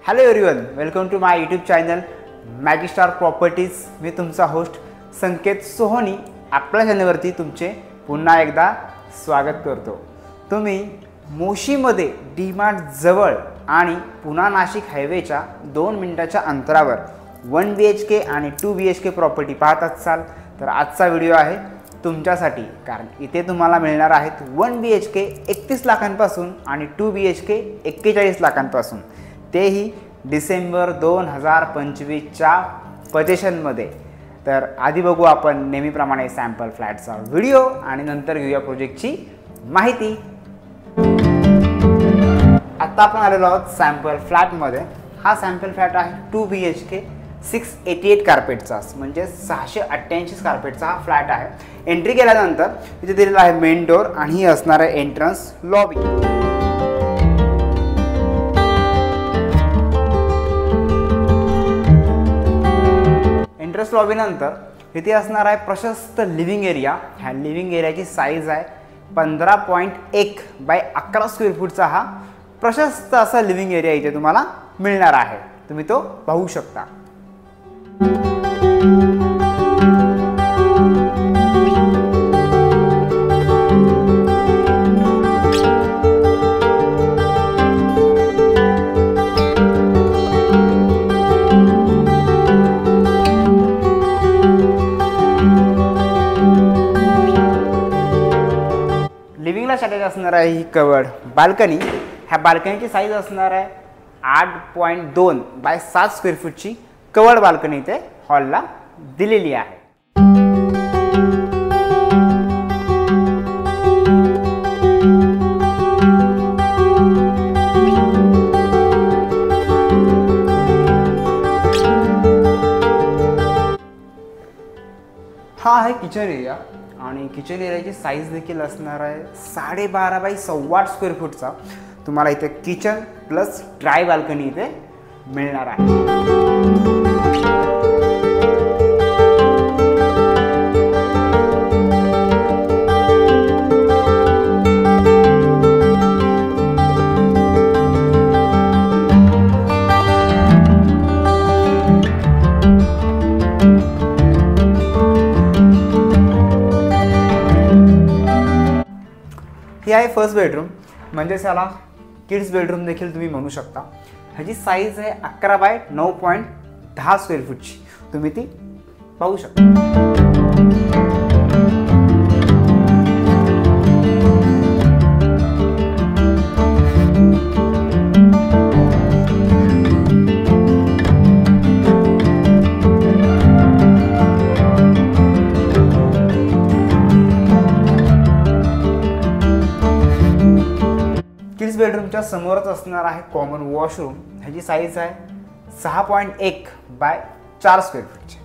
Hello everyone, welcome to my YouTube channel Magic Star Properties. मी तुमचा host संकेत सोहोनी आपल्या चॅनलवरती तुमचे पुन्हा एकदा स्वागत करतो। तुम्ही मोशीमध्ये डीमार्ट जवळ आणि पुणे नाशिक हायवेच्या 2 मिनिटाच्या अंतरावर 1 BHK आणि 2 BHK प्रॉपर्टी पाहत असाल तर आजचा व्हिडिओ आहे तुमच्यासाठी। कारण इथे तुम्हाला मिळणार आहेत 1 BHK 31 लाखांपासून आणि 2 BHK 41 लाखांपासून, तेही डिसेंबर 2025च्या पोझिशनमध्ये। तर आधी बघू आपण नेहमीप्रमाणे सॅम्पल फ्लॅटचा व्हिडिओ आणि नंतर घेऊया प्रोजेक्टची माहिती। आता आपण आलेलो आहोत सॅम्पल फ्लॅटमध्ये। हा सॅम्पल फ्लॅट आहे 2 BHK 688 कार्पेटचा, म्हणजे 688 कार्पेटचा हा फ्लॅट आहे। एंट्री केल्यानंतर इथे दिलेला आहे मेन डोर आणि ही असणार आहे एंट्रन्स लॉबी। एंट्रन्स लॉबी नंतर इथे असणार आहे प्रशस्त लिव्हिंग एरिया। ह्या लिव्हिंग एरियाची साईज आहे 15.1 बाय 11 स्क्वेअर फूटचा हा प्रशस्त असा लिव्हिंग एरिया इथे तुम्हाला मिळणार आहे। तुम्ही तो पाहू शकता। लिव्हिंगला अटॅच असणार आहे ही कवर्ड बाल्कनी। ह्या बाल्कनीची साईज असणार आहे 8.2 बाय 7 स्क्वेअर फूटची कवर्ड बाल्कनी इथे हॉलला दिलेली आहे। हा आहे किचन एरिया आणि किचन एरियाची साईज देखील असणार आहे 12.5 बाय 8.25 स्क्वेअर फूटचा। तुम्हाला इथे किचन प्लस ड्राय बाल्कनी इथे मिळणार आहे। ही आहे फर्स्ट बेडरूम, म्हणजे त्याला किड्स बेडरूम देखील तुम्ही म्हणू शकता। ह्याची साईज आहे 11 बाय 9.10 स्क्वेअर फूटची। तुम्ही ती पाहू शकता। किड्स बेडरूमच्या समोरच असणार आहे कॉमन वॉशरूम। ह्याची साईज आहे 6.1 बाय 4 स्क्वेअर फूटची।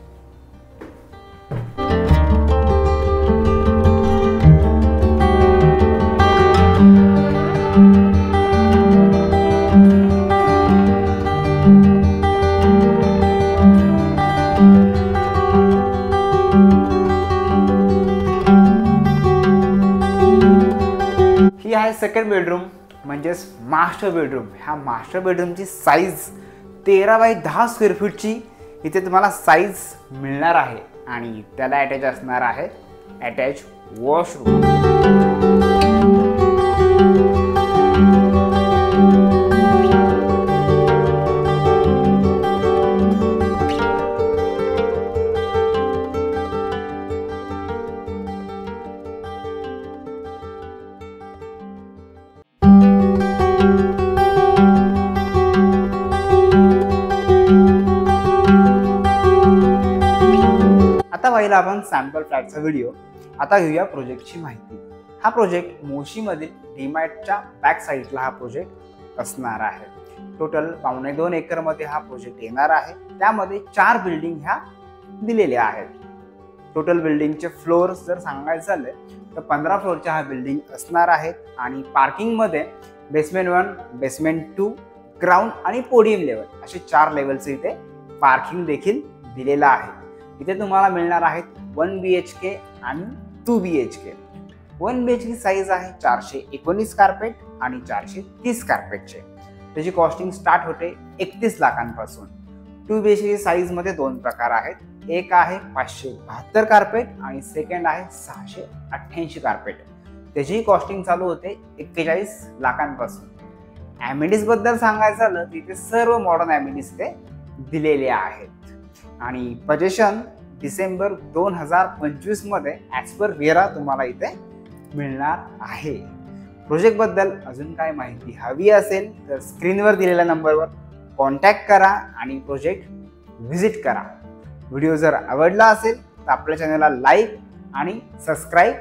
ही आहे सेकंड बेडरूम, म्हणजेच मास्टर बेडरूम। ह्या मास्टर बेडरूमची साईज 13 बाय 10 स्क्वेअर फूटची इथे तुम्हाला साईज मिळणार आहे आणि त्याला अटॅच असणार आहे अटॅच वॉशरूम। आता पाहिला आपण सॅम्पल फ्लॅटचा व्हिडिओ। आता घेऊया प्रोजेक्टची माहिती। हा प्रोजेक्ट मोशीमधील डीमार्टच्या बॅक साईडला हा प्रोजेक्ट असणार आहे। टोटल 2.25 एकरमध्ये हा प्रोजेक्ट येणार आहे। त्यामध्ये 4 बिल्डिंग ह्या दिलेल्या आहेत। टोटल बिल्डिंगचे फ्लोअर्स जर सांगायचं झाले तर 15 फ्लोअरच्या हा बिल्डिंग असणार आहेत आणि पार्किंगमध्ये बेसमेंट 1, बेसमेंट 2, ग्राउंड आणि पोडियम लेवल असे 4 लेवलचे इथे पार्किंग देखील दिलेलं आहे। इथे तुम्हाला मिळणार आहेत 1 BHK आणि 2 BHK। 1 BHK साईज आहे 419 कार्पेट आणि 430 कार्पेटचे। त्याची कॉस्टिंग स्टार्ट होते 31 लाखांपासून. 2 BHK साईजमध्ये 2 प्रकार आहेत. एक आहे 572 कार्पेट आणि सेकंड आहे 688 कार्पेट. त्याची कॉस्टिंग चालू होते 41 लाखांपासून. ॲमेनिटीज बद्दल सांगायचं झालं तिथे सर्व मॉडर्न ॲमेनिटीज ते दिलेले आहेत. आणि पोझिशन डिसेंबर 2025 मध्ये ॲज पर रेरा तुम्हाला इथे मिळणार आहे. प्रोजेक्टबद्दल अजून काय माहिती हवी असेल तर स्क्रीनवर दिलेल्या नंबरवर कॉन्टॅक्ट करा आणि प्रोजेक्ट व्हिजिट करा. व्हिडिओ जर आवडला असेल तर आपल्या चॅनलला लाईक आणि सबस्क्राईब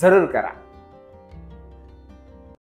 जरूर करा.